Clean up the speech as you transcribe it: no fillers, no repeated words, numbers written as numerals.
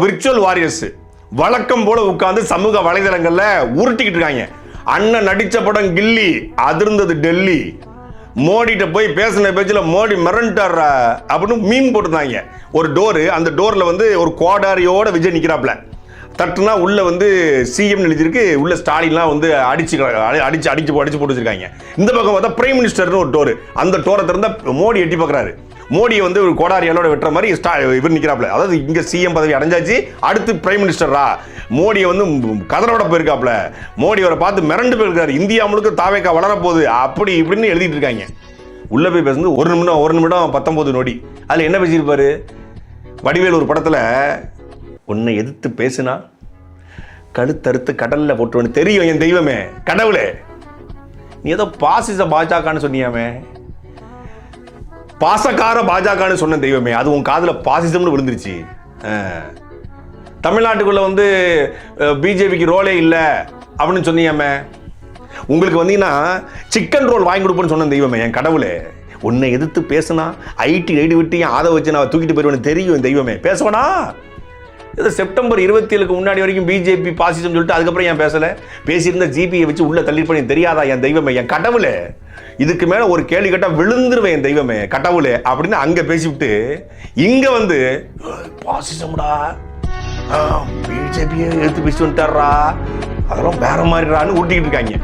Virtual warriors வழக்கம் போல உட்கார்ந்து சமூக வலைதளங்கள்ல உருட்டிக்கிட்டு இருக்காங்க. அண்ணன் நடிச்ச படம் கில்லி, அதிர்ந்தது டெல்லி. மோடிட்ட போய் பேசின பேச்சில் மோடி மிரண்டார் அப்படின்னு மீன் போட்டுருந்தாங்க. ஒரு டோரு, அந்த டோர்ல வந்து ஒரு கோடாரியோட விஜய் நிற்கிறாப்ல. தட்டுனா உள்ள வந்து சிஎம் எழுதிருக்கு, உள்ள ஸ்டாலின்லாம் வந்து அடிச்சு போட்டு வச்சிருக்காங்க. இந்த பக்கம் பார்த்தா பிரைம் மினிஸ்டர்னு ஒரு டோரு, அந்த டோரை திறந்தா மோடி எட்டி பார்க்குறாரு. மோடியை வந்து ஒரு கோடாரியாலோட வெட்டுற மாதிரி இவர் நிற்கிறாப்ல. அதாவது இங்கே சிஎம் பதவி அடைஞ்சாச்சு, அடுத்து பிரைம் மினிஸ்டரா. மோடியை வந்து கதரோட போயிருக்காப்ல. மோடி அவரை பார்த்து மிரண்டு போயிருக்காரு. இந்தியா முழுக்க தாவேக்கா வளரப்போகுது அப்படி இப்படின்னு எழுதிட்டு இருக்காங்க. உள்ள போய் பேசுறது 1 நிமிடம் 19 நொடி. அதில் என்ன பேசியிருப்பாரு? வடிவேல் ஒரு படத்தில் உன்னை எதிர்த்து பேசுனா கழுத்தறுத்து கடல்ல போட்டுருவேன்னு தெரியும் என் தெய்வமே கடவுளே. நீ ஏதோ பாசிச பாஜகன்னு சொன்னியாமே, பாசக்கார பாஜகன்னு சொன்ன தெய்வமே, அது உன் காதுல பாசிசம்னு விழுந்துருச்சு. தமிழ்நாட்டுக்குள்ள வந்து பிஜேபிக்கு ரோலே இல்லை அப்படின்னு சொன்னியாமே, உங்களுக்கு வந்தீங்கன்னா சிக்கன் ரோல் வாங்கி கொடுப்பேன்னு சொன்ன தெய்வமே என் கடவுளே. உன்னை எதிர்த்து பேசுனா ஐடி ரைடு விட்டு என் ஆதை வச்சு நான் தூக்கிட்டு போயிடுவேன்னு தெரியும் என் தெய்வமே. பேசுவனா ஏதோ செப்டம்பர் 27க்கு முன்னாடி வரைக்கும் பிஜேபி பாசிசம் சொல்லிட்டு அதுக்கப்புறம் ஏன் பேசல? பேசியிருந்த ஜிபியை வச்சு உள்ள தள்ளி பண்ணி தெரியாதா என் தெய்வமே என் கடவுளே? இதுக்கு மேல ஒரு கேள்வி கேட்டா விழுந்துருவேன் என் தெய்வமே கடவுளே அப்படின்னு அங்க பேசிவிட்டு இங்க வந்து பாசிசம்டா, பிஜேபியை எடுத்து பேசி வந்துட்டாரா, அதெல்லாம் வேற மாதிரிடான்னு ஊட்டிக்கிட்டு இருக்காங்க.